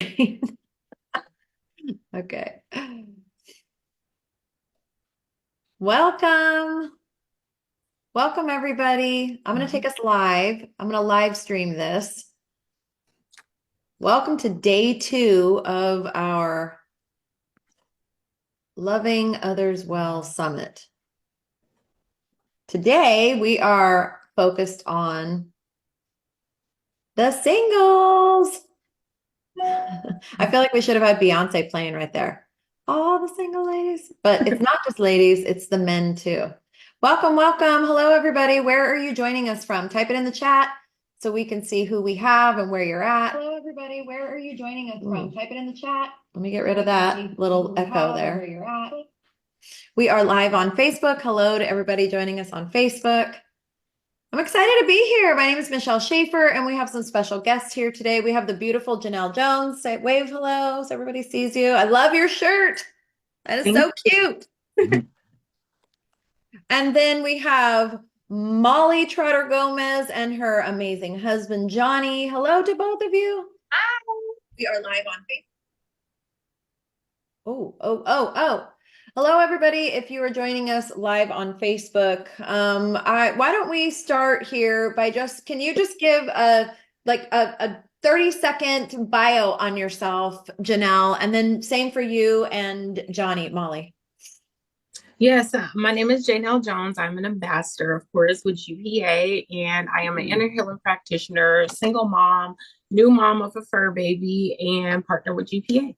Okay. Welcome. Welcome, everybody. I'm going to take us live. I'm going to live stream this. Welcome to day 2 of our Loving Others Well Summit. Today, we are focused on the singles. I feel like we should have had Beyonce playing right there. All the single ladies, but it's not just ladies, it's the men too. Welcome, welcome. Hello, everybody. Where are you joining us from? Type it in the chat so we can see who we have and where you're at. Hello, everybody. Where are you joining us from? Type it in the chat. Let me get rid of that little echo there. Where you're at. We are live on Facebook. Hello to everybody joining us on Facebook. I'm excited to be here. My name is Michelle Schaefer, and we have some special guests here today. We have the beautiful Janelle Jones. Say wave hello so everybody sees you. I love your shirt. That is so cute. And then we have Molly Trotter Gomez and her amazing husband, Johnny. Hello to both of you. Hi. We are live on Facebook. Oh. Hello, everybody. If you are joining us live on Facebook, why don't we start here by can you just give a 30-second bio on yourself, Janelle, and then same for you and Johnny, Molly. Yes, my name is Janelle Jones. I'm an ambassador, of course, with UPA, and I am an inner healing practitioner, single mom, new mom of a fur baby, and partner with UPA.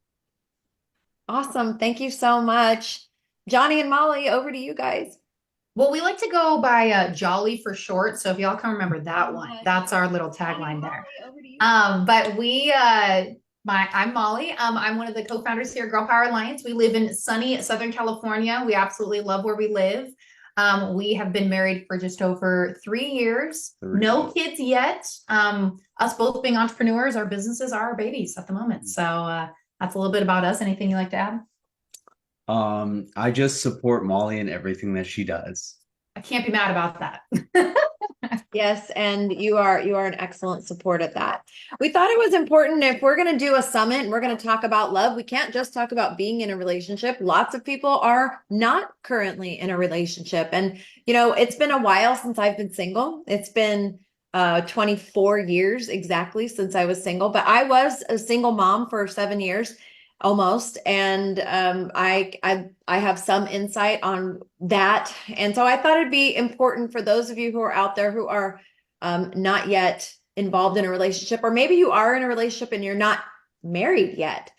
Awesome. Thank you so much. Johnny and Molly, over to you guys. Well, we like to go by Jolly for short. So if y'all can remember that one, that's our little tagline there. I'm Molly. I'm one of the co-founders here at Girl Power Alliance. We live in sunny Southern California. We absolutely love where we live. We have been married for just over 3 years. No kids yet. Us both being entrepreneurs, our businesses are our babies at the moment. So that's a little bit about us. Anything you'd like to add? I just support Molly in everything that she does. I can't be mad about that. Yes, and you are an excellent support at that. We thought it was important if we're going to do a summit and we're going to talk about love, we can't just talk about being in a relationship. Lots of people are not currently in a relationship. And, it's been a while since I've been single. It's been 24 years exactly since I was single, but I was a single mom for 7 years almost. And I have some insight on that. And so I thought it'd be important for those of you who are out there who are not yet involved in a relationship, or maybe you are in a relationship and you're not married yet.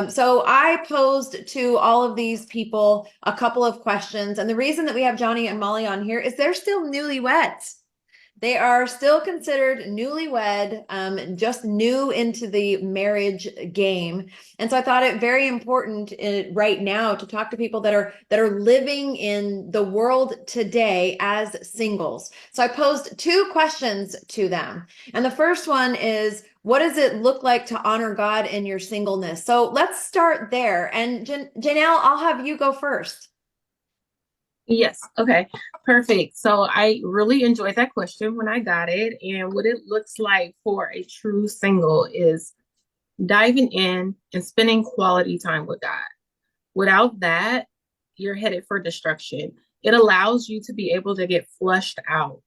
So I posed to all of these people a couple of questions. And the reason that we have Johnny and Molly on here is they're still newlyweds. They are still considered newlywed, just new into the marriage game. And so I thought it very important right now to talk to people that are living in the world today as singles. So I posed 2 questions to them. And the first one is, what does it look like to honor God in your singleness? So let's start there. And Janelle, I'll have you go first. Yes. Okay. Perfect. So I really enjoyed that question when I got it. And what it looks like for a true single is diving in and spending quality time with God. Without that, you're headed for destruction. It allows you to be able to get flushed out,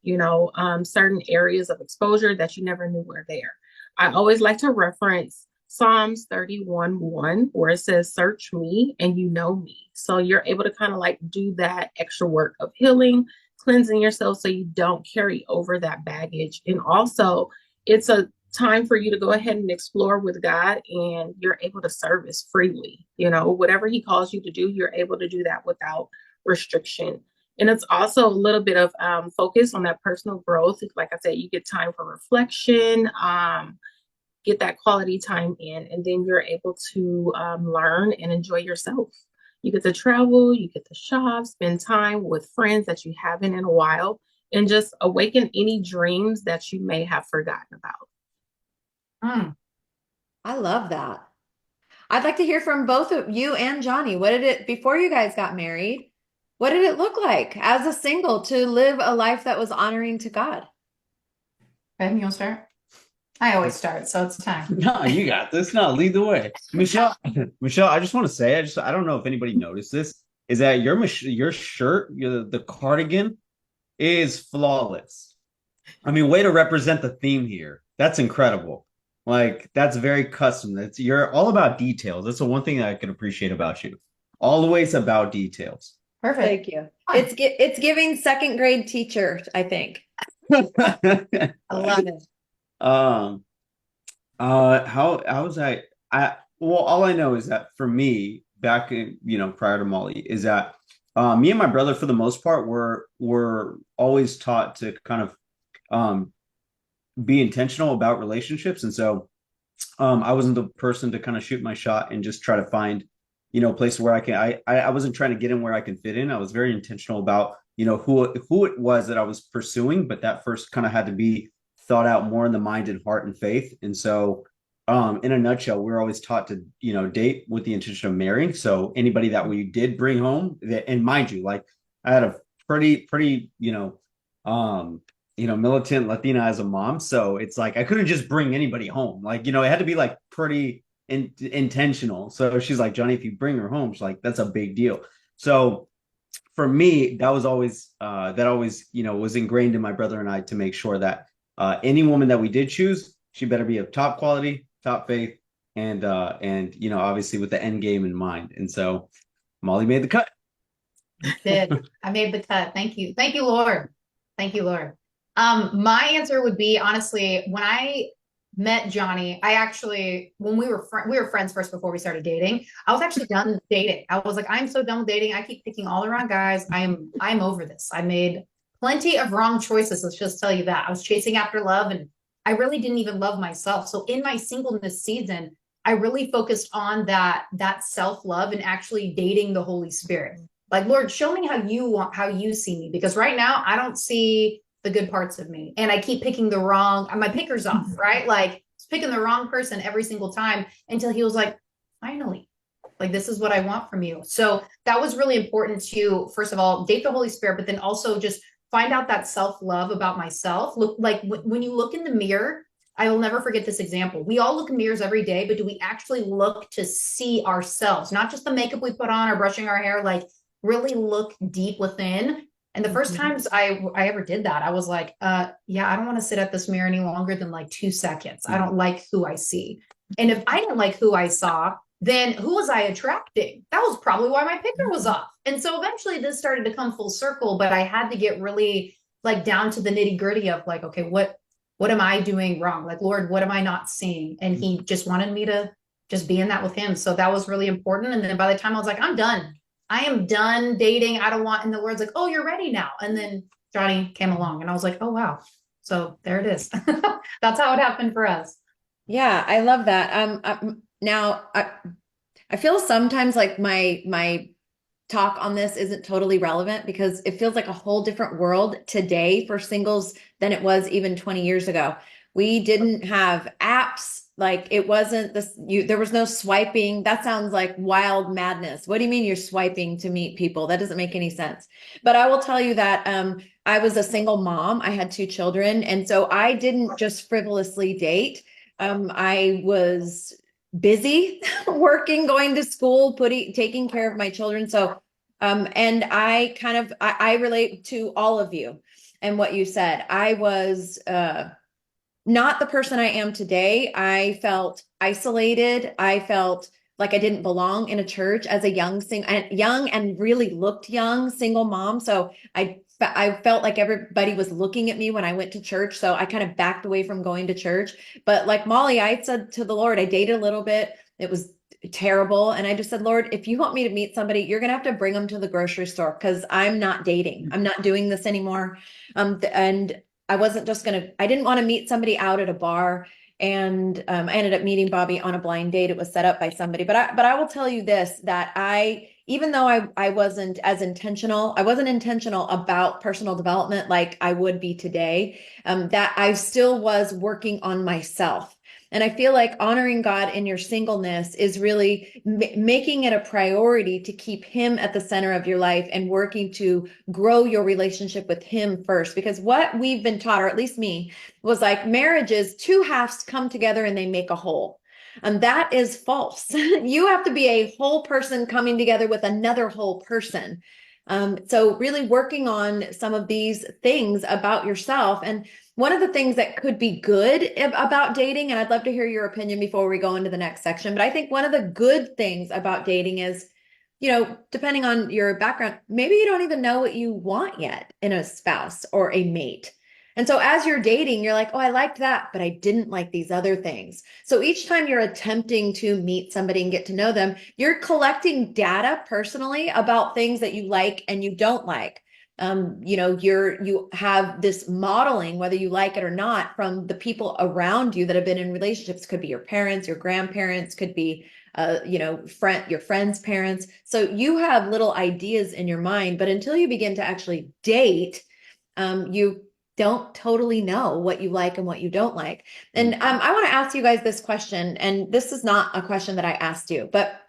certain areas of exposure that you never knew were there. I always like to reference Psalms 31:1, where it says, search me and you know me. So you're able to kind of like do that extra work of healing, cleansing yourself so you don't carry over that baggage. And also, it's a time for you to go ahead and explore with God, and you're able to service freely. Whatever He calls you to do, you're able to do that without restriction. And it's also a little bit of focus on that personal growth. Like I said, you get time for reflection, get that quality time in, and then you're able to learn and enjoy yourself. You get to travel, you get to shop, spend time with friends that you haven't in a while, and just awaken any dreams that you may have forgotten about. I love that. I'd like to hear from both of you and Johnny. Before you guys got married, what did it look like as a single to live a life that was honoring to God? Ben, you want to start? I always start, so it's time. No, you got this. No, lead the way. Michelle, Michelle, I just want to say, I don't know if anybody noticed this, is that your shirt, the cardigan is flawless. I mean, way to represent the theme here. That's incredible. Like, that's very custom. You're all about details. That's the one thing that I can appreciate about you. Always about details. Perfect. Thank you. It's giving second grade teacher, I think. I love it. How was well, all I know is that for me, back in, prior to Molly, is that me and my brother, for the most part, were always taught to kind of be intentional about relationships. And so I wasn't the person to kind of shoot my shot and just try to find, places where I wasn't trying to get in where I can fit in. I was very intentional about, who it was that I was pursuing, but that first kind of had to be thought out more in the mind and heart and faith. And so in a nutshell, we're always taught to, date with the intention of marrying. So anybody that we did bring home, and mind you, like I had a pretty, militant Latina as a mom. So it's like, I couldn't just bring anybody home. Like, it had to be like pretty intentional. So she's like, Johnny, if you bring her home, she's like, that's a big deal. So for me, that was always, was ingrained in my brother and I to make sure that any woman that we did choose, she better be of top quality, top faith, and obviously with the end game in mind. And so Molly made the cut. Did. I made the cut. Thank you. Thank you, Lord. Thank you, Lord. My answer would be, honestly, when I met Johnny, when we were friends first before we started dating, I was actually done dating. I was like, I'm so done with dating. I keep picking all the wrong guys. I'm over this. I made plenty of wrong choices. Let's just tell you that. I was chasing after love, and I really didn't even love myself. So in my singleness season, I really focused on that self-love and actually dating the Holy Spirit. Like, Lord, show me how you see me, because right now I don't see the good parts of me, and I keep picking my pickers off, right? Like picking the wrong person every single time, until he was like, finally, like, this is what I want from you. So that was really important to, first of all, date the Holy Spirit, but then also just find out that self-love about myself. Look, like when you look in the mirror, I will never forget this example. We all look in mirrors every day, but do we actually look to see ourselves? Not just the makeup we put on or brushing our hair, like really look deep within. And the first times I ever did that, I was like, yeah, I don't want to sit at this mirror any longer than like 2 seconds. I don't like who I see. And if I didn't like who I saw, then who was I attracting? That was probably why my picker was off. And so eventually this started to come full circle, but I had to get really like down to the nitty gritty of like, okay, what am I doing wrong? Like, Lord, what am I not seeing? And he just wanted me to just be in that with him. So that was really important. And then by the time I was like, I'm done. I am done dating. I don't want, and the Lord's like, oh, you're ready now. And then Johnny came along and I was like, oh, wow. So there it is. That's how it happened for us. Yeah, I love that. Now I feel sometimes like my talk on this isn't totally relevant, because it feels like a whole different world today for singles than it was even 20 years ago. We didn't have apps. Like, it wasn't there was no swiping. That sounds like wild madness. What do you mean you're swiping to meet people? That doesn't make any sense. But I will tell you that I was a single mom. I had 2 children. And so I didn't just frivolously date. I was busy working, going to school, taking care of my children. So, and I relate to all of you and what you said. I was, not the person I am today. I felt isolated. I felt like I didn't belong in a church as a young and really looked young single mom. So I felt like everybody was looking at me when I went to church. So I kind of backed away from going to church. But like Molly, I said to the Lord, I dated a little bit. It was terrible. And I just said, Lord, if you want me to meet somebody, you're going to have to bring them to the grocery store, because I'm not dating. I'm not doing this anymore. And I didn't want to meet somebody out at a bar. And I ended up meeting Bobby on a blind date. It was set up by somebody. But I will tell you this, that even though I wasn't intentional about personal development like I would be today, that I still was working on myself. And I feel like honoring God in your singleness is really making it a priority to keep him at the center of your life and working to grow your relationship with him first. Because what we've been taught, or at least me, was like marriage is two halves come together and they make a whole. And that is false. You have to be a whole person coming together with another whole person. So really working on some of these things about yourself. And one of the things that could be good about dating, and I'd love to hear your opinion before we go into the next section, but I think one of the good things about dating is, depending on your background, maybe you don't even know what you want yet in a spouse or a mate. And so as you're dating, you're like, oh, I liked that, but I didn't like these other things. So each time you're attempting to meet somebody and get to know them, you're collecting data personally about things that you like and you don't like. You have this modeling, whether you like it or not, from the people around you that have been in relationships. Could be your parents, your grandparents, could be your friends' parents. So you have little ideas in your mind, but until you begin to actually date, you don't totally know what you like and what you don't like. And I want to ask you guys this question, and this is not a question that I asked you, but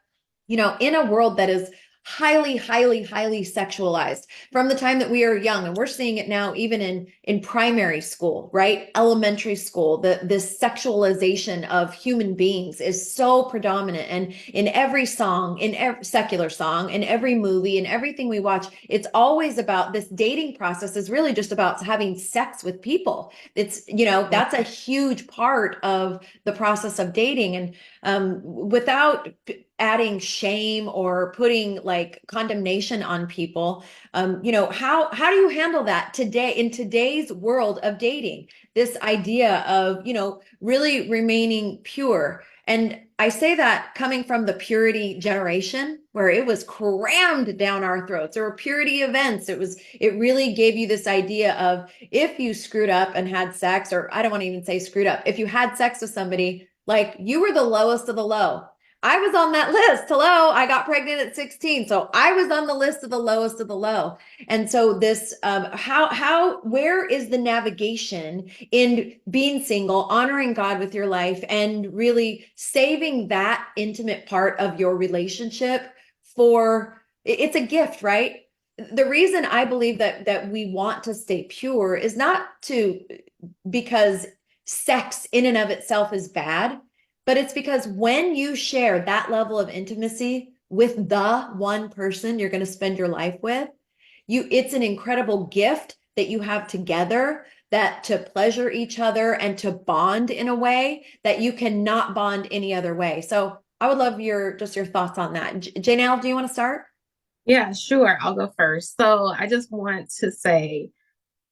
in a world that is highly, highly, highly sexualized from the time that we are young, and we're seeing it now even in primary school, right? Elementary school, this sexualization of human beings is so predominant. And in every song, in every secular song, in every movie, in everything we watch, it's always about this dating process is really just about having sex with people. It's, that's a huge part of the process of dating. And without adding shame or putting like condemnation on people, how do you handle that today in today's world of dating? This idea of really remaining pure. And I say that coming from the purity generation where it was crammed down our throats. There were purity events. It really gave you this idea of if you screwed up and had sex, or I don't want to even say screwed up, if you had sex with somebody, like you were the lowest of the low. I was on that list. Hello, I got pregnant at 16. So I was on the list of the lowest of the low. And so this, where is the navigation in being single, honoring God with your life, and really saving that intimate part of your relationship it's a gift, right? The reason I believe that we want to stay pure is not because sex in and of itself is bad. But it's because when you share that level of intimacy with the one person you're going to spend your life with, it's an incredible gift that you have together, that to pleasure each other and to bond in a way that you cannot bond any other way. So I would love your thoughts on that. Janelle, do you want to start? Yeah, sure. I'll go first. So I just want to say,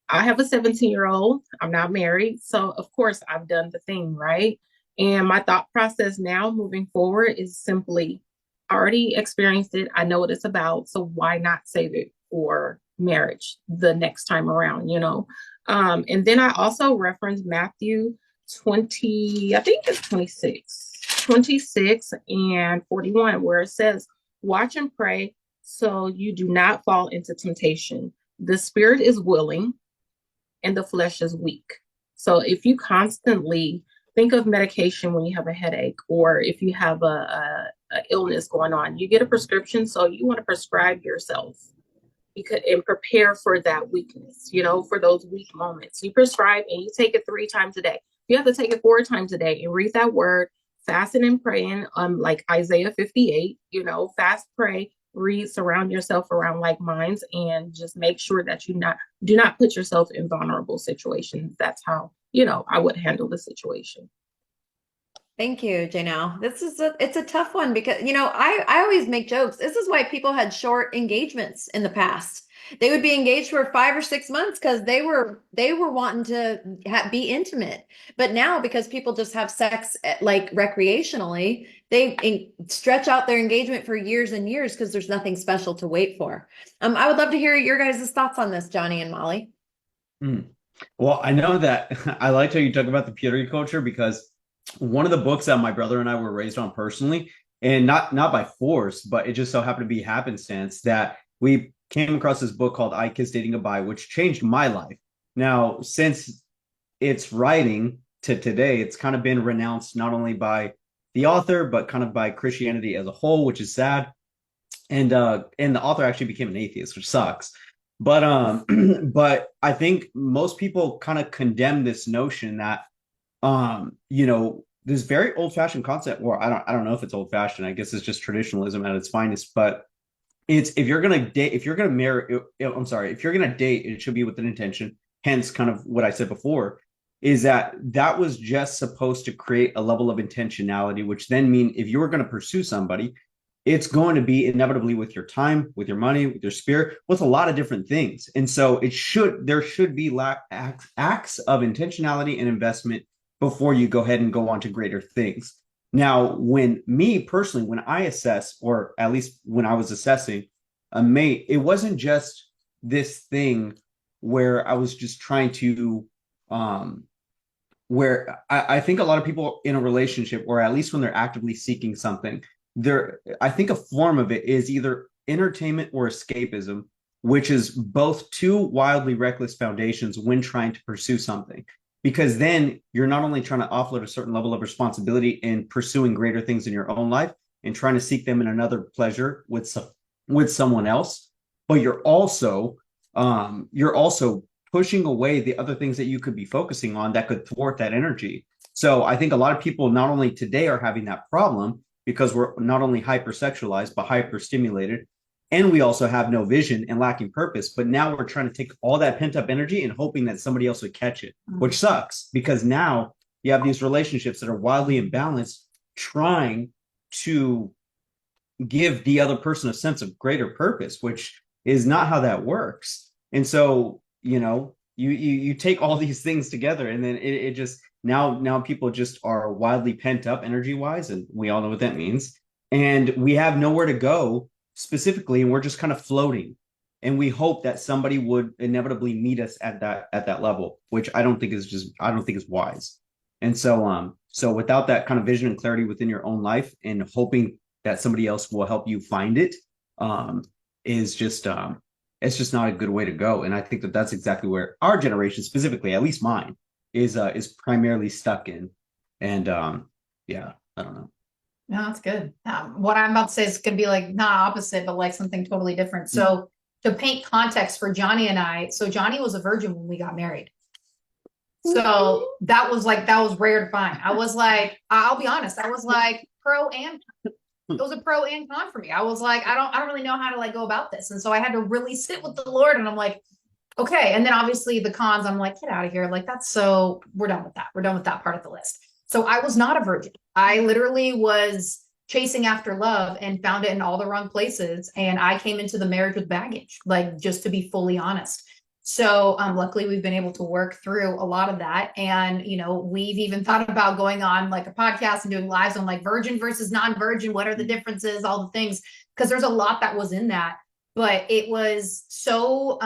I have a 17-year-old. I'm not married. So of course I've done the thing, right? And my thought process now moving forward is simply, I already experienced it. I know what it's about. So why not save it for marriage the next time around, And then I also referenced Matthew 20, I think it's 26 and 41, where it says, watch and pray so you do not fall into temptation. The spirit is willing and the flesh is weak. So if you constantly think of medication when you have a headache, or if you have a illness going on, you get a prescription. So you want to prescribe yourself and prepare for that weakness, for those weak moments. You prescribe and you take it 3 times a day. You have to take it 4 times a day and read that word, fasting and praying, like Isaiah 58, fast, pray, read, surround yourself around like minds, and just make sure that you do not put yourself in vulnerable situations. That's how I would handle the situation. Thank you, Janelle. It's a tough one because, I always make jokes. This is why people had short engagements in the past. They would be engaged for 5 or 6 months because they were wanting to be intimate. But now, because people just have sex like recreationally, they stretch out their engagement for years and years because there's nothing special to wait for. I would love to hear your guys' thoughts on this, Johnny and Molly. Well, I know that I liked how you talk about the purity culture, because one of the books that my brother and I were raised on personally, and not by force, but it just so happened to be happenstance that we came across this book called I Kissed Dating Goodbye, which changed my life. Now, since its writing, to today, it's kind of been renounced not only by the author, but kind of by Christianity as a whole, which is sad. And the author actually became an atheist, which sucks. But but I think most people kind of condemn this notion that you know, this very old-fashioned concept, or I don't know if it's old-fashioned, I guess it's just traditionalism at its finest, but it's if you're gonna date, if you're gonna marry, I'm sorry, if you're gonna date, it should be with an intention. Hence, kind of what I said before, is that that was just supposed to create a level of intentionality, which then mean if you were going to pursue somebody, it's going to be inevitably with your time, with your money, with your spirit, with a lot of different things. And so there should be acts of intentionality and investment before you go ahead and go on to greater things. Now, when me personally, when I assess, or at least when I was assessing a mate, it wasn't just this thing where I was just trying to, where I think a lot of people in a relationship, or at least when they're actively seeking something, I think a form of it is either entertainment or escapism, which is both two wildly reckless foundations when trying to pursue something. Because then you're not only trying to offload a certain level of responsibility in pursuing greater things in your own life and trying to seek them in another pleasure with someone else, but you're also pushing away the other things that you could be focusing on that could thwart that energy. So I think a lot of people not only today are having that problem because we're not only hypersexualized, but hyperstimulated. And we also have no vision and lacking purpose. But now we're trying to take all that pent up energy and hoping that somebody else would catch it, which sucks because now you have these relationships that are wildly imbalanced, trying to give the other person a sense of greater purpose, which is not how that works. And so, you know, you take all these things together, and then it just now people just are wildly pent up energy wise, and we all know what that means. And we have nowhere to go specifically, and we're just kind of floating. And we hope that somebody would inevitably meet us at that level, which I don't think is wise. And so without that kind of vision and clarity within your own life, and hoping that somebody else will help you find it, is just it's just not a good way to go. And I think that that's exactly where our generation, specifically, at least mine, is primarily stuck in. And yeah, I don't know. No, that's good. What I'm about to say is going to be like not opposite, but like something totally different. So to paint context for Johnny and I, so Johnny was a virgin when we got married. So that was rare to find. I was like, I'll be honest, I was like it was a pro and con for me. I was like, I don't really know how to like go about this. And so I had to really sit with the Lord, and I'm like, okay. And then obviously the cons, I'm like, get out of here. Like we're done with that. We're done with that part of the list. So I was not a virgin. I literally was chasing after love and found it in all the wrong places. And I came into the marriage with baggage, like just to be fully honest. So luckily we've been able to work through a lot of that. And, you know, we've even thought about going on like a podcast and doing lives on like virgin versus non-virgin. What are the differences? All the things, because there's a lot that was in that, but it was so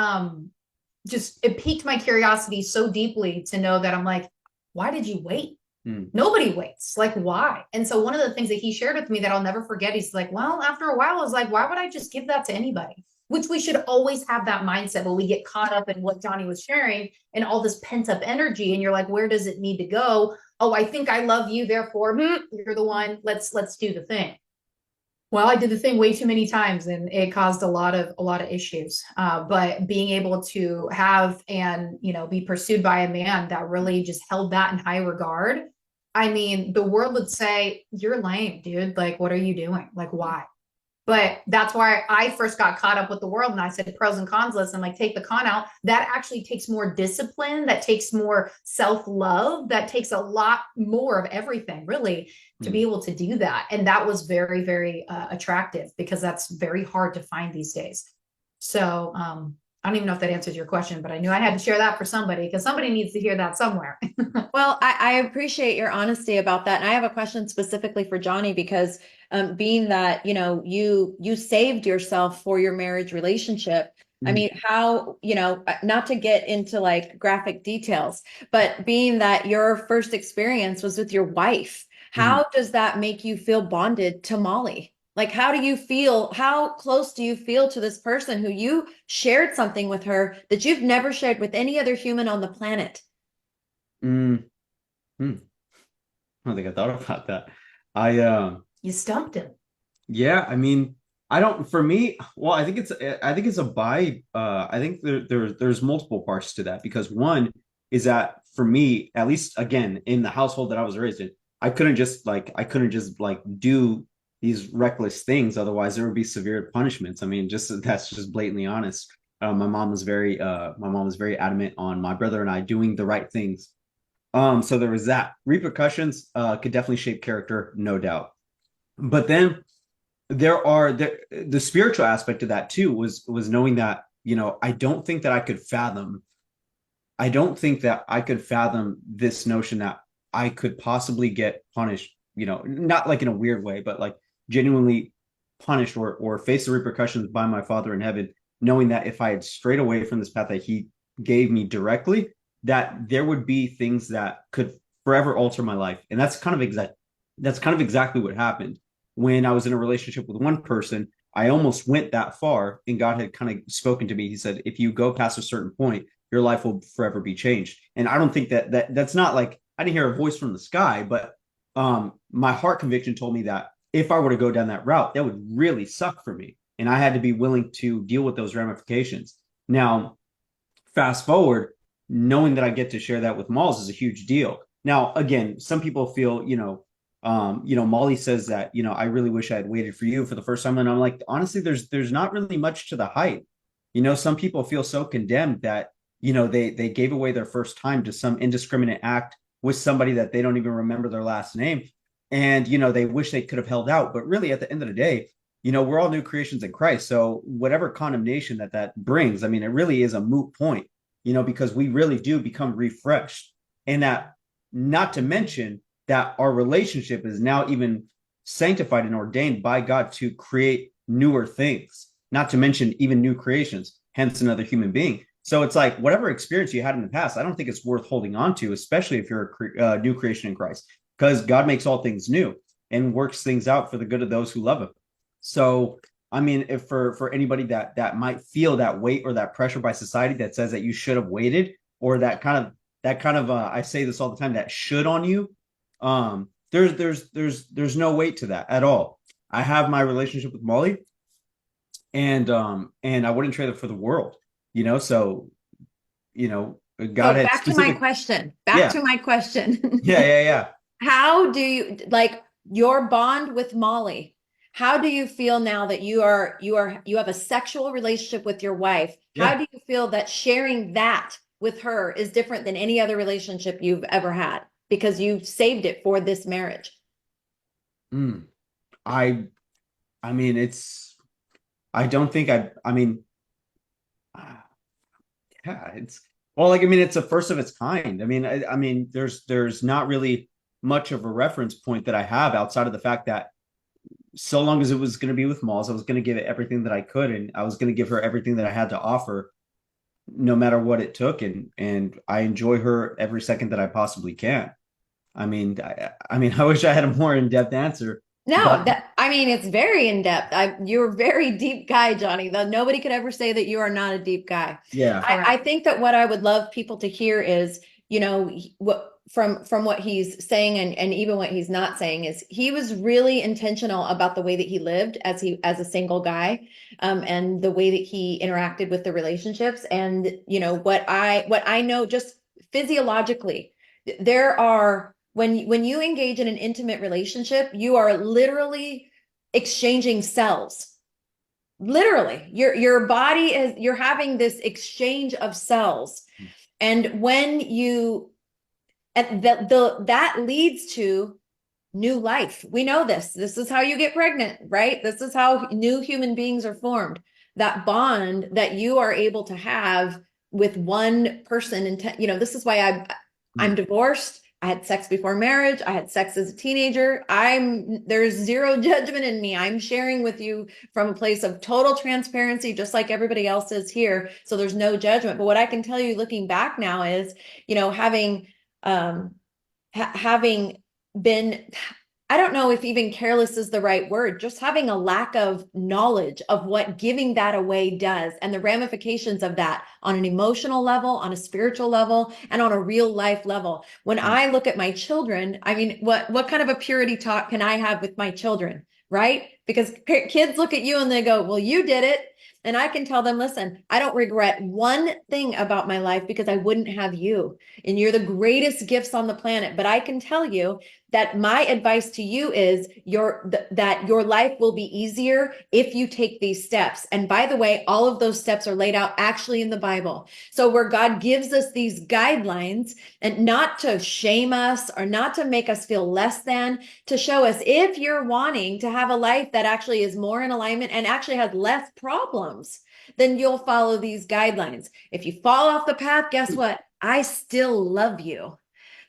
it piqued my curiosity so deeply to know that I'm like, why did you wait? Nobody waits. Like, why? And so one of the things that he shared with me that I'll never forget, he's like, well, after a while, I was like, why would I just give that to anybody? Which we should always have that mindset when we get caught up in what Johnny was sharing and all this pent up energy. And you're like, where does it need to go? Oh, I think I love you. Therefore, you're the one. Let's do the thing. Well, I did the thing way too many times, and it caused a lot of issues. But being able to have and, you know, be pursued by a man that really just held that in high regard. I mean, the world would say, you're lame, dude. Like, what are you doing? Like, why? But that's why I first got caught up with the world, and I said pros and cons list, and like take the con out. That actually takes more discipline, that takes more self-love, that takes a lot more of everything really to be able to do that. And that was very, very attractive, because that's very hard to find these days. So I don't even know if that answers your question, but I knew I had to share that for somebody, because somebody needs to hear that somewhere. Well, I appreciate your honesty about that. And I have a question specifically for Johnny, because being that, you know, you saved yourself for your marriage relationship. I mean, how, you know, not to get into like graphic details, but being that your first experience was with your wife, how does that make you feel bonded to Molly? Like, how do you feel? How close do you feel to this person who you shared something with her that you've never shared with any other human on the planet? Hmm. I don't think I thought about that. I You stumped him. Yeah, I mean, I don't for me, well, I think it's a buy. I think there's multiple parts to that because one is that for me, at least again, in the household that I was raised in, I couldn't just like do these reckless things. Otherwise, there would be severe punishments. I mean, just that's just blatantly honest. My mom was very adamant on my brother and I doing the right things. So there was that. Repercussions could definitely shape character, no doubt. But then the spiritual aspect of that too was knowing that, you know, I don't think that I could fathom this notion that I could possibly get punished, you know, not like in a weird way, but like genuinely punished or face the repercussions by my Father in heaven, knowing that if I had strayed away from this path that he gave me directly, that there would be things that could forever alter my life. And that's kind of exactly what happened when I was in a relationship with one person. I almost went that far, and God had kind of spoken to me. He said, if you go past a certain point, your life will forever be changed. And I don't think that's not like I didn't hear a voice from the sky, but my heart conviction told me that if I were to go down that route, that would really suck for me. And I had to be willing to deal with those ramifications. Now, fast forward, knowing that I get to share that with Malls is a huge deal. Now, again, some people feel, Molly says that, you know, I really wish I had waited for you for the first time. And I'm like, honestly, there's not really much to the hype. You know, some people feel so condemned that, you know, they gave away their first time to some indiscriminate act with somebody that they don't even remember their last name. And, you know, they wish they could have held out. But really, at the end of the day, you know, we're all new creations in Christ. So whatever condemnation that brings, I mean, it really is a moot point, you know, because we really do become refreshed. And that, not to mention that our relationship is now even sanctified and ordained by God to create newer things, not to mention even new creations, hence another human being. So it's like whatever experience you had in the past, I don't think it's worth holding on to, especially if you're a new creation in Christ, because God makes all things new and works things out for the good of those who love him. So, I mean, if for anybody that might feel that weight or that pressure by society that says that you should have waited, or that kind of I say this all the time, that should on you, there's no weight to that at all. I have my relationship with Molly, and I wouldn't trade it for the world, you know. So, you know, God So had back to my specific, question. yeah, Back to my question. yeah. How do you like your bond with Molly? How do you feel now that you have a sexual relationship with your wife? How Yeah. do you feel that sharing that with her is different than any other relationship you've ever had because you've saved it for this marriage? Mm. I I mean, I don't think I mean, uh, yeah, it's well, like I mean, it's a first of its kind. I mean, there's not really much of a reference point that I have outside of the fact that so long as it was going to be with Malls, I was going to give it everything that I could, and I was going to give her everything that I had to offer, no matter what it took, and I enjoy her every second that I possibly can. I mean, I wish I had a more in-depth answer, No, but that I mean it's very in depth. You're a very deep guy, Johnny. Though nobody could ever say that you are not a deep guy. yeah, I Correct. think that what I would love people to hear is, you know, what from what he's saying and even what he's not saying is he was really intentional about the way that he lived as a single guy, and the way that he interacted with the relationships. And you know what I know just physiologically, there are when you engage in an intimate relationship, you are literally exchanging cells. Literally, your body is you're having this exchange of cells. And when you and that leads to new life. We know this. This is how you get pregnant, right? This is how new human beings are formed. That bond that you are able to have with one person, and you know, this is why I'm divorced. I had sex before marriage. I had sex as a teenager. There's zero judgment in me. I'm sharing with you from a place of total transparency, just like everybody else is here. So there's no judgment. But what I can tell you looking back now is, you know, having been I don't know if even careless is the right word, just having a lack of knowledge of what giving that away does and the ramifications of that on an emotional level, on a spiritual level, and on a real life level. When I look at my children, I mean, what kind of a purity talk can I have with my children, right? Because kids look at you and they go, well, you did it. And I can tell them, listen, I don't regret one thing about my life because I wouldn't have you. And you're the greatest gifts on the planet. But I can tell you that my advice to you is that your life will be easier if you take these steps. And by the way, all of those steps are laid out actually in the Bible. So where God gives us these guidelines, and not to shame us or not to make us feel less than, to show us if you're wanting to have a life that actually is more in alignment and actually has less problems, then you'll follow these guidelines. If you fall off the path, guess what? I still love you.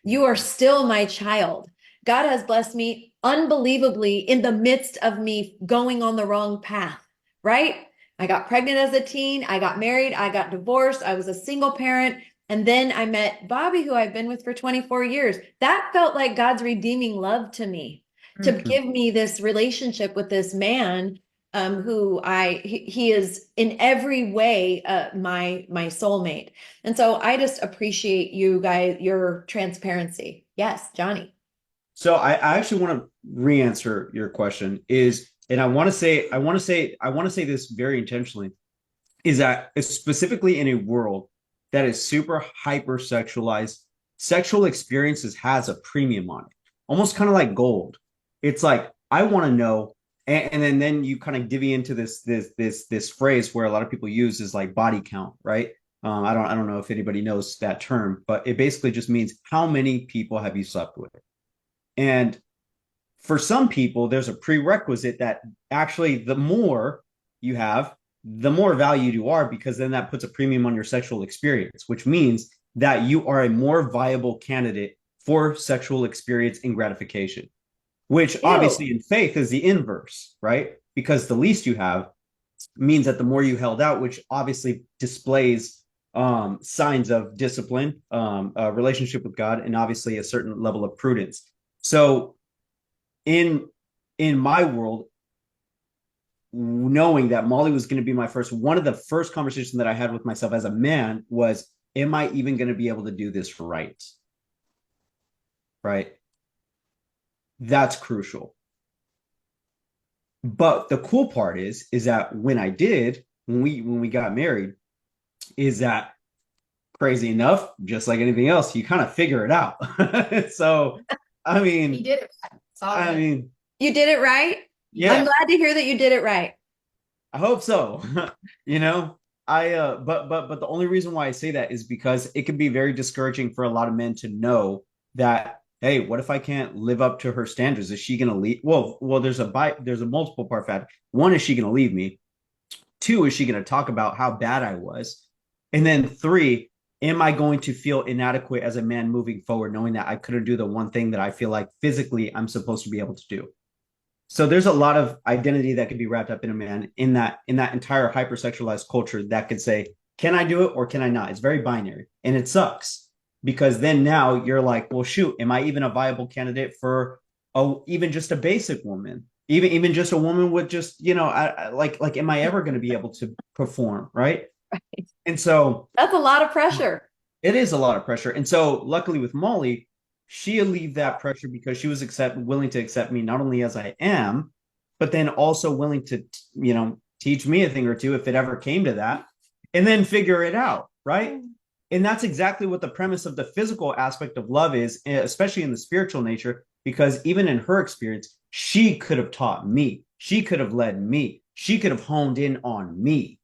You are still my child. God has blessed me unbelievably in the midst of me going on the wrong path, right? I got pregnant as a teen. I got married. I got divorced. I was a single parent. And then I met Bobby, who I've been with for 24 years. That felt like God's redeeming love to me, to give me this relationship with this man who he is in every way my soulmate. And so I just appreciate you guys, your transparency. Yes, Johnny. So I actually want to re-answer your question and I want to say this very intentionally, is that specifically in a world that is super hyper sexualized, sexual experiences has a premium on it, almost kind of like gold. It's like, I want to know, and then you kind of divvy into this phrase where a lot of people use is like body count, right? I don't know if anybody knows that term, but it basically just means how many people have you slept with. And for some people, there's a prerequisite that actually the more you have, the more valued you are, because then that puts a premium on your sexual experience, which means that you are a more viable candidate for sexual experience and gratification, which obviously in faith is the inverse, right? Because the least you have means that the more you held out, which obviously displays signs of discipline, a relationship with God, and obviously a certain level of prudence. So in my world, knowing that Molly was going to be one of the first conversations that I had with myself as a man was, am I even going to be able to do this right? Right? That's crucial. But the cool part is that when we got married, is that crazy enough, just like anything else, you kind of figure it out. So I mean, He did it. I mean, you did it right. Yeah, I'm glad to hear that you did it right. I hope so. But the only reason why I say that is because it can be very discouraging for a lot of men to know that, hey, what if I can't live up to her standards? Is she going to leave? Well, there's a multiple part fact. One, is she going to leave me? Two, is she going to talk about how bad I was? And then three, am I going to feel inadequate as a man moving forward, knowing that I couldn't do the one thing that I feel like physically I'm supposed to be able to do? So there's a lot of identity that could be wrapped up in a man in that entire hypersexualized culture that could say, can I do it or can I not? It's very binary, and it sucks, because then now you're like, well, shoot, am I even a viable candidate for even just a basic woman? Even just a woman with just, am I ever going to be able to perform? Right. Right. And so That's a lot of pressure. it is a lot of pressure. And so luckily with Molly, she alleviated that pressure because she was willing to accept me not only as I am, but then also willing to, teach me a thing or two if it ever came to that, and then figure it out. Right. And that's exactly what the premise of the physical aspect of love is, especially in the spiritual nature, because even in her experience, she could have taught me. She could have led me. She could have honed in on me.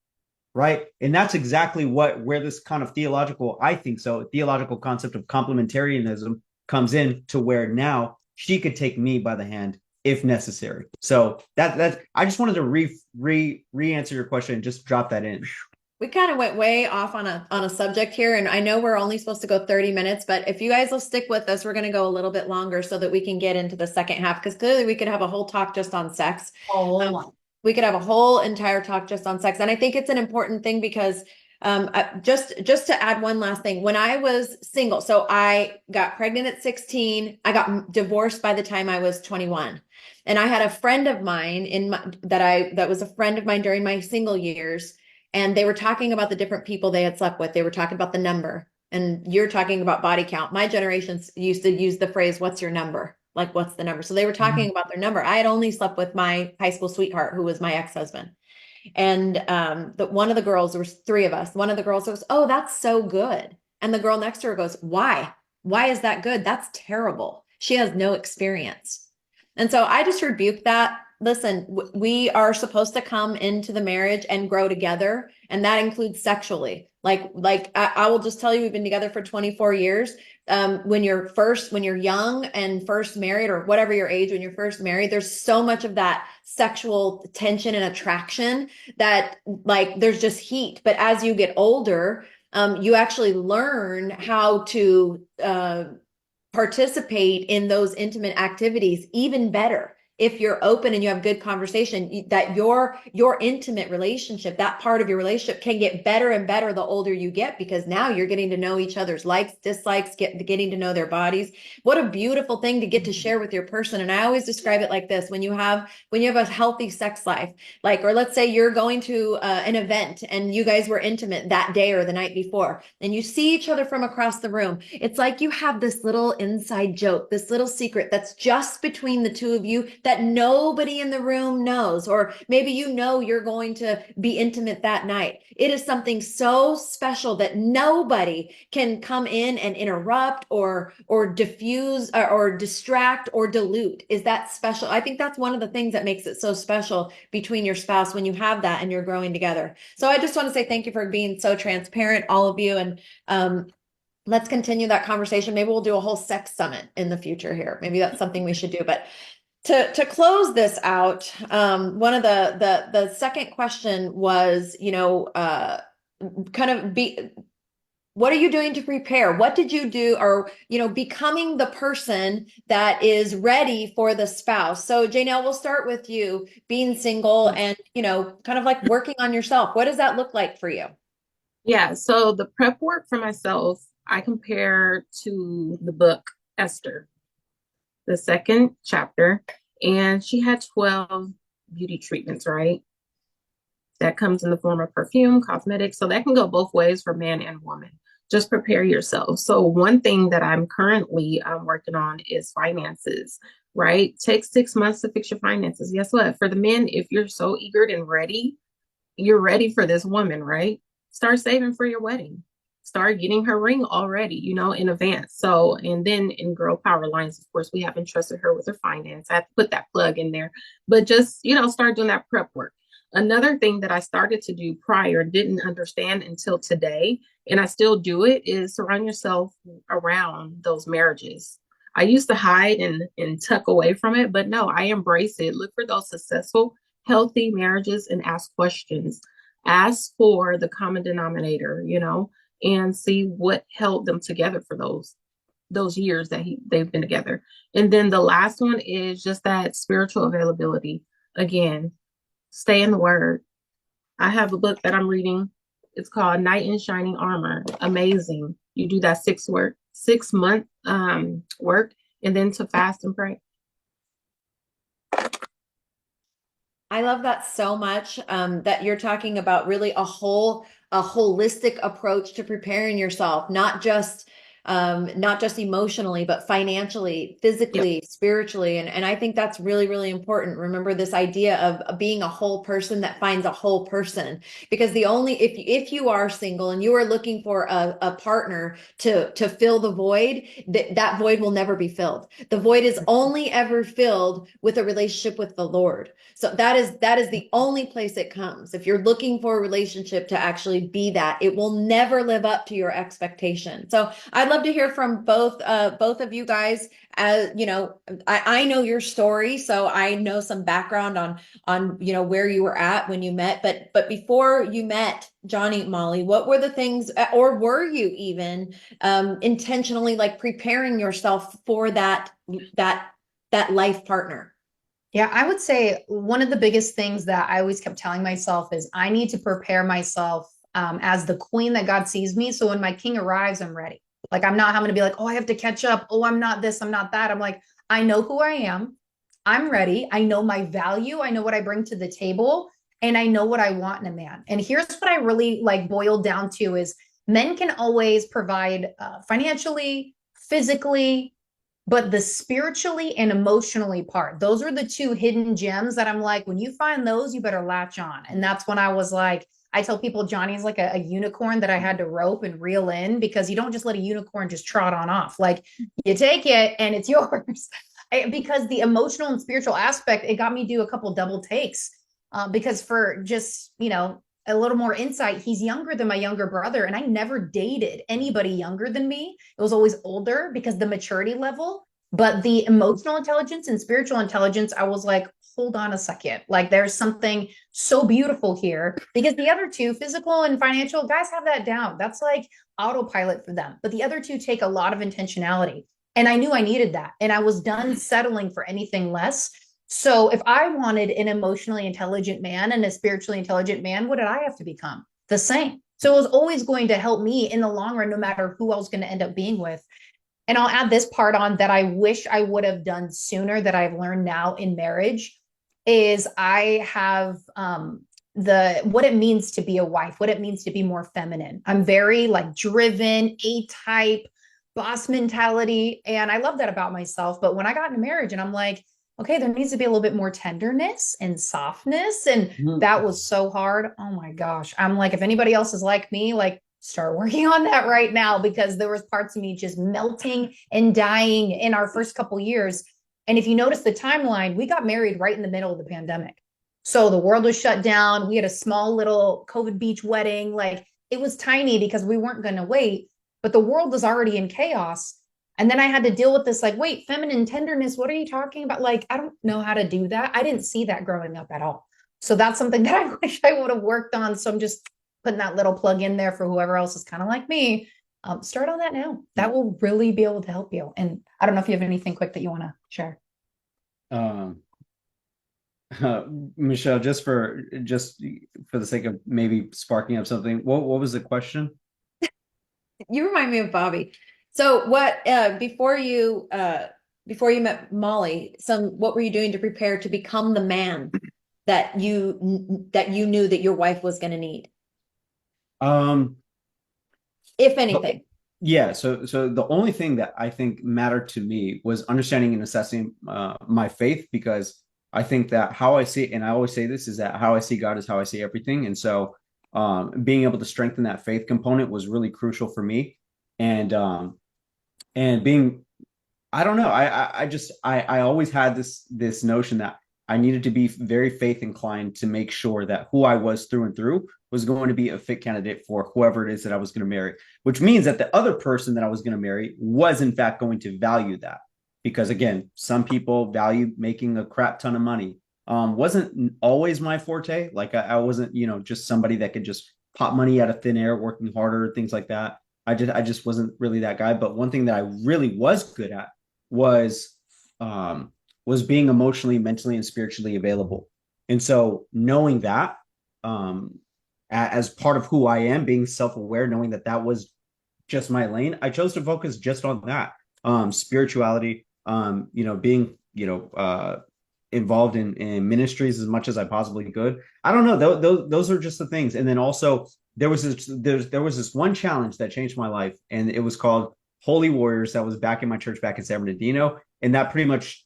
Right. And that's exactly where this kind of theological concept of complementarianism comes in, to where now she could take me by the hand if necessary. So that I just wanted to re-answer your question and just drop that in. We kind of went way off on a subject here, and I know we're only supposed to go 30 minutes, but if you guys will stick with us, we're going to go a little bit longer so that we can get into the second half, because clearly we could have a whole talk just on sex. We could have a whole entire talk just on sex. And I think it's an important thing, because Just to add one last thing, when I was single, so I got pregnant at 16, I got divorced by the time I was 21. And I had a friend of mine that was a friend of mine during my single years, and they were talking about the different people they had slept with. They were talking about the number, and you're talking about body count. My generation used to use the phrase, "What's your number?" Like, what's the number? So they were talking about their number. I had only slept with my high school sweetheart, who was my ex-husband. And one of the girls, there was three of us. One of the girls goes, "Oh, that's so good." And the girl next to her goes, "Why? Why is that good? That's terrible. She has no experience." And so I just rebuke that. Listen, we are supposed to come into the marriage and grow together, and that includes sexually. Like I will just tell you, we've been together for 24 years. When you're young and first married, or whatever your age, when you're first married, there's so much of that sexual tension and attraction that, like, there's just heat. But as you get older, you actually learn how to participate in those intimate activities even better if you're open and you have good conversation. That your intimate relationship, that part of your relationship, can get better and better the older you get, because now you're getting to know each other's likes, dislikes, getting to know their bodies. What a beautiful thing to get to share with your person. And I always describe it like this: when you have a healthy sex life, like, or let's say you're going to an event and you guys were intimate that day or the night before, and you see each other from across the room, it's like you have this little inside joke, this little secret that's just between the two of you, that nobody in the room knows. Or maybe you're going to be intimate that night. It is something so special that nobody can come in and interrupt or diffuse or distract or dilute. Is that special? I think that's one of the things that makes it so special between your spouse, when you have that and you're growing together. So I just want to say thank you for being so transparent, all of you. And let's continue that conversation. Maybe we'll do a whole sex summit in the future here. Maybe that's something we should do. But to close this out, one of the second question was, what are you doing to prepare? What did you do? Or, becoming the person that is ready for the spouse. So Janelle, we'll start with you, being single and, kind of like working on yourself. What does that look like for you? Yeah, so the prep work for myself, I compare to the book Esther, the second chapter, and she had 12 beauty treatments, right? That comes in the form of perfume, cosmetics. So that can go both ways for man and woman. Just prepare yourself. So one thing that I'm currently working on is finances, right? Take 6 months to fix your finances. Guess what? For the men, if you're so eager and ready, you're ready for this woman, right? Start saving for your wedding. Start getting her ring already, in advance. So, and then in Girl Power Alliance, of course, we have entrusted her with her finance. I have to put that plug in there, but just, start doing that prep work. Another thing that I started to do prior, didn't understand until today, and I still do it, is surround yourself around those marriages. I used to hide and tuck away from it, but no, I embrace it. Look for those successful, healthy marriages and ask questions. Ask for the common denominator, and see what held them together for those years that they've been together. And then the last one is just that spiritual availability. Again, stay in the word. I have a book that I'm reading. It's called Knight in Shining Armor. Amazing. You do that 6 month work, and then to fast and pray. I love that so much, that you're talking about really a holistic approach to preparing yourself, not just emotionally, but financially, physically, Yep. spiritually. And I think that's really, really important. Remember this idea of being a whole person that finds a whole person, because if you are single and you are looking for a partner to fill the void, that void will never be filled. The void is only ever filled with a relationship with the Lord. So that is the only place it comes. If you're looking for a relationship to actually be that, it will never live up to your expectation. So I'd love to hear from both of you guys. As I know your story, so I know some background on where you were at when you met. But before you met Johnny, Molly, what were the things, or were you even intentionally like preparing yourself for that life partner? Yeah, I would say one of the biggest things that I always kept telling myself is I need to prepare myself as the queen that God sees me. So when my king arrives, I'm ready. Like, I'm not having to be like, oh, I have to catch up. Oh, I'm not this, I'm not that. I'm like, I know who I am. I'm ready. I know my value. I know what I bring to the table, and I know what I want in a man. And here's what I really like boiled down to is men can always provide financially, physically, but the spiritually and emotionally part, those are the two hidden gems that I'm like, when you find those, you better latch on. And that's when I was like, I tell people Johnny's like a unicorn that I had to rope and reel in, because you don't just let a unicorn just trot on off. Like, you take it and it's yours. Because the emotional and spiritual aspect, it got me do a couple double takes. Because for just, a little more insight, he's younger than my younger brother, and I never dated anybody younger than me. It was always older because the maturity level, but the emotional intelligence and spiritual intelligence, I was like, hold on a second. Like, there's something so beautiful here, because the other two, physical and financial, guys have that down. That's like autopilot for them. But the other two take a lot of intentionality. And I knew I needed that. And I was done settling for anything less. So if I wanted an emotionally intelligent man and a spiritually intelligent man, what did I have to become? The same. So it was always going to help me in the long run, no matter who I was going to end up being with. And I'll add this part on that I wish I would have done sooner, that I've learned now in marriage, is I have what it means to be a wife, what it means to be more feminine. I'm very like driven, A-type, boss mentality. And I love that about myself. But when I got into marriage and I'm like, okay, there needs to be a little bit more tenderness and softness. And that was so hard. Oh my gosh. I'm like, if anybody else is like me, like, start working on that right now, because there was parts of me just melting and dying in our first couple years. And if you notice the timeline, we got married right in the middle of the pandemic. So the world was shut down. We had a small little COVID beach wedding. Like, it was tiny because we weren't going to wait, but the world was already in chaos. And then I had to deal with this, like, wait, feminine tenderness, what are you talking about? Like, I don't know how to do that. I didn't see that growing up at all. So that's something that I wish I would have worked on. So I'm just putting that little plug in there for whoever else is kind of like me. Start on that now. That will really be able to help you. And I don't know if you have anything quick that you want to share. Michelle, just for the sake of maybe sparking up something, what was the question? You remind me of Bobby. So what before you met Molly, what were you doing to prepare to become the man that you knew that your wife was going to need? If anything. Yeah, so the only thing that I think mattered to me was understanding and assessing my faith, because I think that how I see it, and I always say this, is that how I see God is how I see everything. And so being able to strengthen that faith component was really crucial for me. And being, I don't know, I always had this notion that I needed to be very faith inclined to make sure that who I was through and through was going to be a fit candidate for whoever it is that I was going to marry, which means that the other person that I was going to marry was in fact going to value that. Because again, some people value making a crap ton of money. Wasn't always my forte. Like I wasn't, just somebody that could just pop money out of thin air, working harder, things like that. I just wasn't really that guy. But one thing that I really was good at was being emotionally, mentally, and spiritually available. And so knowing that, as part of who I am, being self-aware, knowing that that was just my lane, I chose to focus just on that. Spirituality, being, involved in ministries as much as I possibly could. I don't know. Those are just the things. And then also there was this one challenge that changed my life, and it was called Holy Warriors. That was back in my church back in San Bernardino. And that pretty much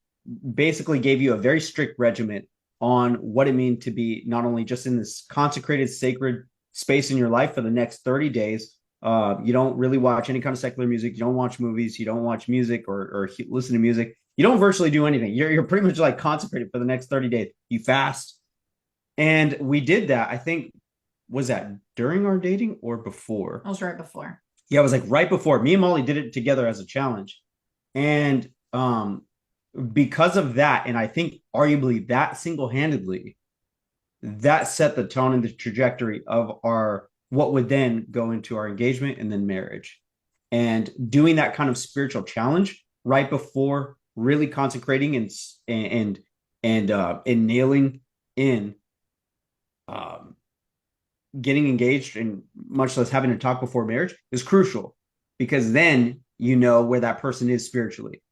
basically gave you a very strict regimen on what it means to be not only just in this consecrated, sacred space in your life for the next 30 days. You don't really watch any kind of secular music. You don't watch movies. You don't watch music or listen to music. You don't virtually do anything. You're pretty much like consecrated for the next 30 days. You fast. And we did that. I think, was that during our dating or before? It was right before. Yeah, it was like right before. Me and Molly did it together as a challenge. And because of that, and I think arguably that single-handedly, that set the tone and the trajectory of what would then go into our engagement and then marriage. And doing that kind of spiritual challenge right before really consecrating and nailing in getting engaged and much less having to talk before marriage is crucial, because then you know where that person is spiritually,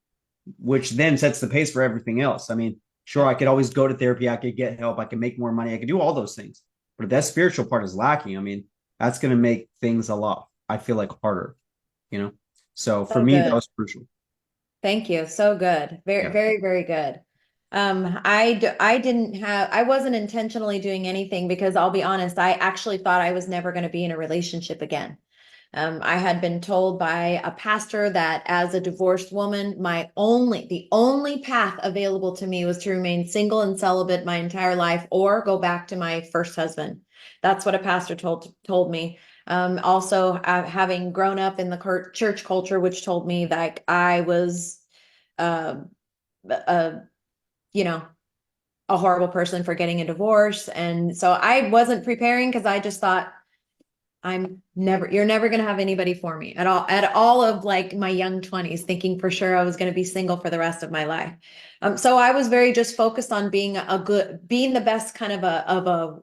which then sets the pace for everything else. I mean, sure, I could always go to therapy, I could get help, I could make more money, I could do all those things. But if that spiritual part is lacking, I mean, that's going to make things a lot, I feel like, harder, you know? So for So me, that good. was crucial. Thank you. So good. Very, Yeah. very, very good. I didn't have, I wasn't intentionally doing anything because I'll be honest, I actually thought I was never going to be in a relationship again. I had been told by a pastor that as a divorced woman, the only path available to me was to remain single and celibate my entire life or go back to my first husband. That's what a pastor told me. Also, having grown up in the church culture, which told me that I was, uh, uh, you know, a horrible person for getting a divorce. And so I wasn't preparing because I just thought, you're never going to have anybody for me at all of like my young 20s, thinking for sure I was going to be single for the rest of my life. So I was very just focused on being being the best kind of a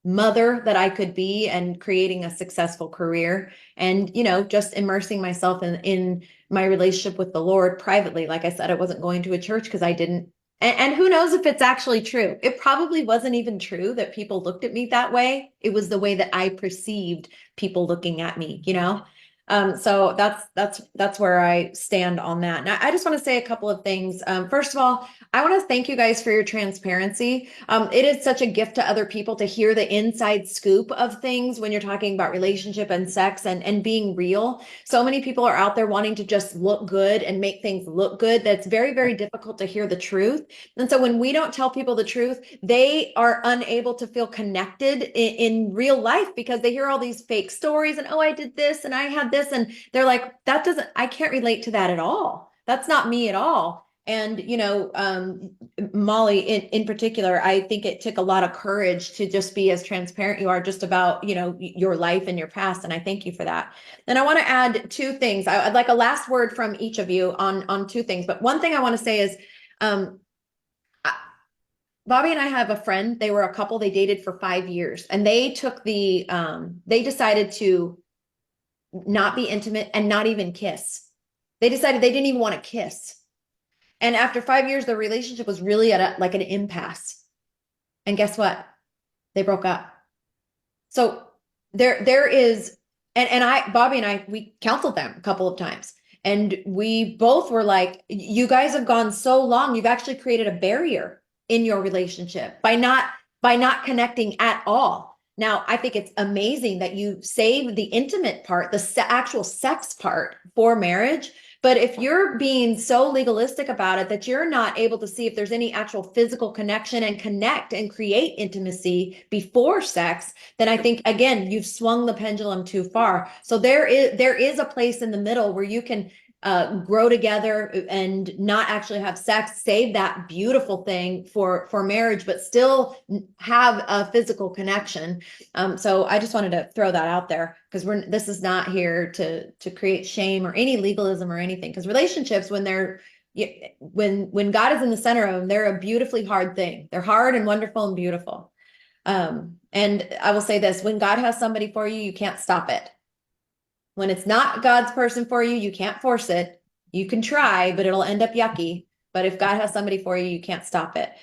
mother that I could be and creating a successful career and, just immersing myself in my relationship with the Lord privately. Like I said, I wasn't going to a church because I didn't. And who knows if it's actually true? It probably wasn't even true that people looked at me that way. It was the way that I perceived people looking at me. So that's where I stand on that. Now, I just want to say a couple of things. First of all, I want to thank you guys for your transparency. It is such a gift to other people to hear the inside scoop of things when you're talking about relationship and sex and being real. So many people are out there wanting to just look good and make things look good. That's very, very difficult to hear the truth. And so when we don't tell people the truth, they are unable to feel connected in real life because they hear all these fake stories and, oh, I did this and I had this. And they're like, I can't relate to that at all. That's not me at all. And, Molly, in particular, I think it took a lot of courage to just be as transparent you are just about, your life and your past. And I thank you for that. And I want to add two things. I'd like a last word from each of you on two things. But one thing I want to say is, Bobby and I have a friend. They were a couple. They dated for 5 years, and they they decided to not be intimate and not even kiss. They decided they didn't even want to kiss. And after 5 years, their relationship was really at like an impasse. And guess what? They broke up. So there is, and Bobby and I, we counseled them a couple of times. And we both were like, you guys have gone so long, you've actually created a barrier in your relationship by not connecting at all. Now, I think it's amazing that you save the intimate part, the actual sex part for marriage. But if you're being so legalistic about it that you're not able to see if there's any actual physical connection and connect and create intimacy before sex, then I think, again, you've swung the pendulum too far. So there is a place in the middle where you can grow together and not actually have sex, save that beautiful thing for marriage, but still have a physical connection. So I just wanted to throw that out there because this is not here to create shame or any legalism or anything. Because relationships, when God is in the center of them, they're a beautifully hard thing. They're hard and wonderful and beautiful. And I will say this: when God has somebody for you, you can't stop it. When it's not God's person for you, you can't force it. You can try, but it'll end up yucky. But if God has somebody for you, you can't stop it.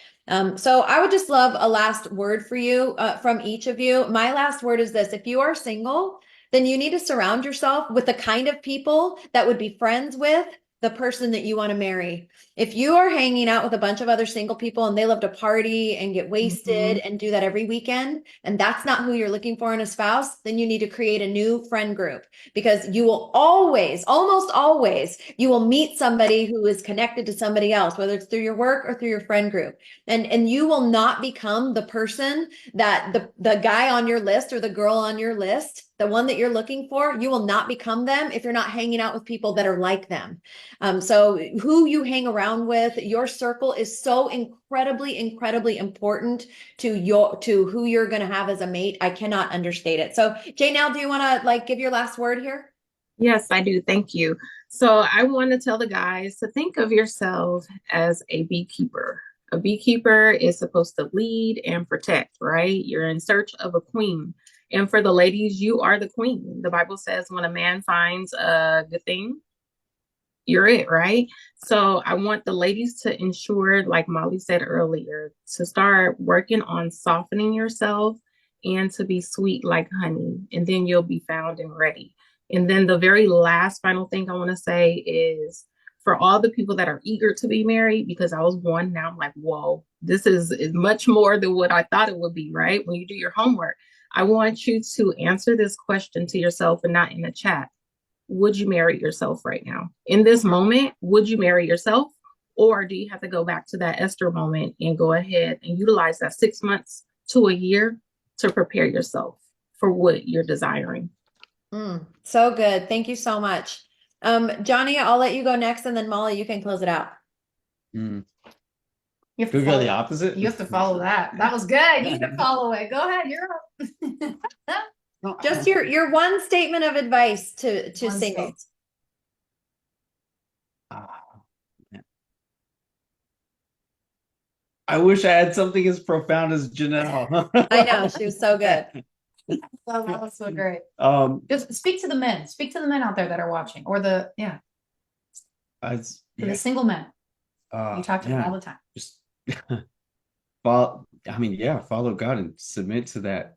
So I would just love a last word for you from each of you. My last word is this: if you are single, then you need to surround yourself with the kind of people that would be friends with the person that you want to marry. If you are hanging out with a bunch of other single people and they love to party and get wasted and do that every weekend, and that's not who you're looking for in a spouse, then you need to create a new friend group, because you will always, almost always, you will meet somebody who is connected to somebody else, whether it's through your work or through your friend group. And you will not become the person that the guy on your list or the girl on your list, the one that you're looking for, you will not become them if you're not hanging out with people that are like them. So who you hang around with, your circle is so incredibly, incredibly important to who you're going to have as a mate. I cannot understate it. So Janelle, do you want to give your last word here? Yes, I do. Thank you. So I want to tell the guys to think of yourself as a beekeeper. A beekeeper is supposed to lead and protect, right? You're in search of a queen. And for the ladies, you are the queen. The Bible says when a man finds a good thing, you're it, right? So I want the ladies to ensure, like Molly said earlier, to start working on softening yourself and to be sweet like honey, and then you'll be found and ready. And then the very last final thing I want to say is for all the people that are eager to be married, because I was one, now I'm like, whoa, this is much more than what I thought it would be, right? When you do your homework, I want you to answer this question to yourself and not in the chat. Would you marry yourself right now? In this moment, would you marry yourself? Or do you have to go back to that Esther moment and go ahead and utilize that 6 months to a year to prepare yourself for what you're desiring? So good. Thank you so much. Johnny, I'll let you go next, and then Molly, you can close it out. Mm. You have Could to we go the follow, opposite? you have to follow that. That was good. You can follow it. Go ahead. You're up. Just your one statement of advice to One singles. Man. I wish I had something as profound as Janelle. I know, she was so good. Oh, that was so great. Just Speak to the men. Speak to the men out there that are watching, or the the single men. You talk to them all the time. Just follow. I mean, yeah, follow God and submit to that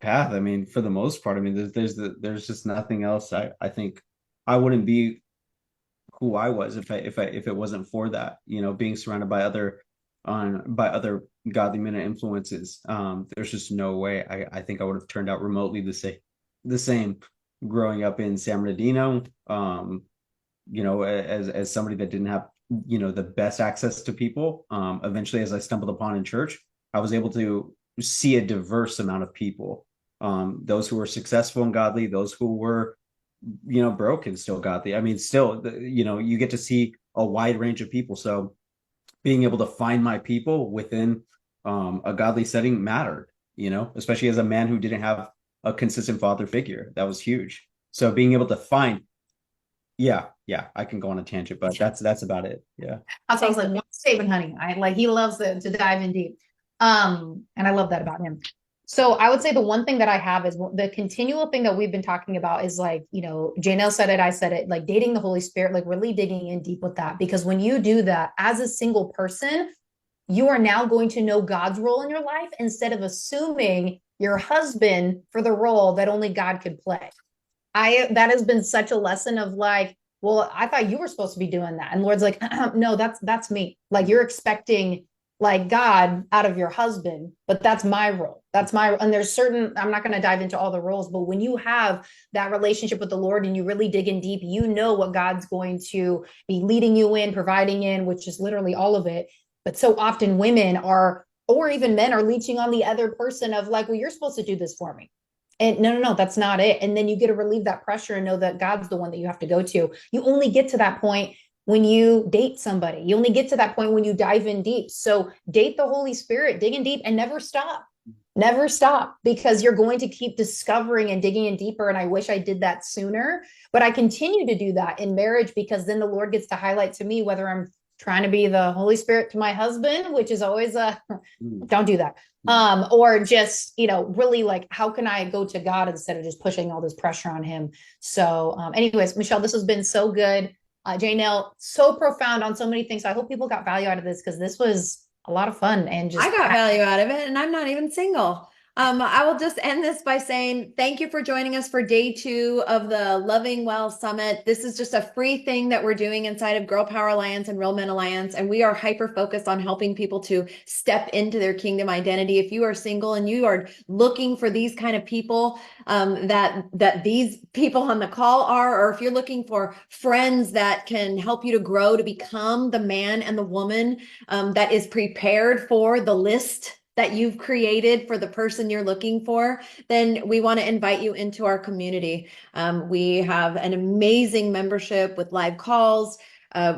path. I mean, for the most part, I mean, there's just nothing else. I think I wouldn't be who I was if it wasn't for that. Being surrounded by other godly men and influences. There's just no way I think I would have turned out remotely the same growing up in San Bernardino. As somebody that didn't have the best access to people. Eventually, as I stumbled upon in church, I was able to see a diverse amount of people. Those who were successful and godly, those who were broke and still godly. I mean, still, you get to see a wide range of people. So being able to find my people within a godly setting mattered, especially as a man who didn't have a consistent father figure. That was huge. So being able to find, yeah, I can go on a tangent, but that's about it. Yeah. I'll tell you like one statement, honey. He loves to dive in deep. And I love that about him. So I would say the one thing that I have is the continual thing that we've been talking about is Janelle said it, I said it, like dating the Holy Spirit, like really digging in deep with that. Because when you do that as a single person, you are now going to know God's role in your life instead of assuming your husband for the role that only God could play. That has been such a lesson of well, I thought you were supposed to be doing that. And Lord's like, no, that's me. Like you're expecting God out of your husband, but that's my role. And there's certain, I'm not going to dive into all the roles, but when you have that relationship with the Lord and you really dig in deep, what God's going to be leading you in, providing in, which is literally all of it. But so often women or even men are leeching on the other person of well, you're supposed to do this for me. And no, that's not it. And then you get to relieve that pressure and know that God's the one that you have to go to. You only get to that point when you date somebody. You only get to that point when you dive in deep. So date the Holy Spirit, dig in deep, and never stop. Never stop, because you're going to keep discovering and digging in deeper. And I wish I did that sooner, but I continue to do that in marriage, because then the Lord gets to highlight to me whether I'm trying to be the Holy Spirit to my husband, which is always don't do that. Or just, really how can I go to God instead of just pushing all this pressure on him? So anyways, Michelle, this has been so good. Janelle, so profound on so many things. I hope people got value out of this, because this was a lot of fun. And I got value out of it, and I'm not even single. I will just end this by saying thank you for joining us for day 2 of the Loving Well Summit. This is just a free thing that we're doing inside of Girl Power Alliance and Real Men Alliance, and we are hyper focused on helping people to step into their kingdom identity. If you are single and you are looking for these kind of people that these people on the call are, or if you're looking for friends that can help you to grow to become the man and the woman that is prepared for the list that you've created for the person you're looking for, then we want to invite you into our community. We have an amazing membership with live calls.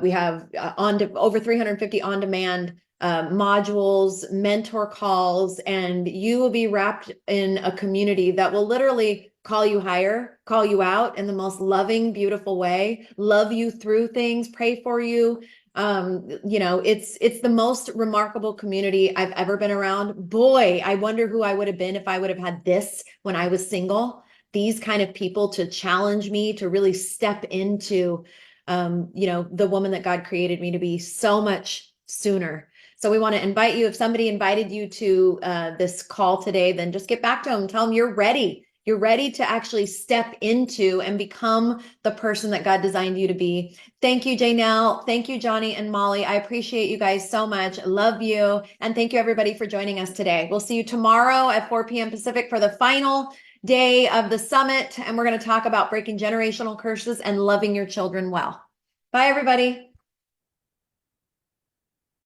We have over 350 on-demand modules, mentor calls, and you will be wrapped in a community that will literally call you higher, call you out in the most loving, beautiful way, love you through things, pray for you, You know, it's the most remarkable community I've ever been around. Boy, I wonder who I would have been if I would have had this when I was single. These kind of people to challenge me to really step into, you know, the woman that God created me to be so much sooner. So we want to invite you. If somebody invited you to this call today, then just get back to them. Tell them you're ready. You're ready to actually step into and become the person that God designed you to be. Thank you, Janelle. Thank you, Johnny and Molly. I appreciate you guys so much. Love you. And thank you, everybody, for joining us today. We'll see you tomorrow at 4 p.m. Pacific for the final day of the summit. And we're going to talk about breaking generational curses and loving your children well. Bye, everybody.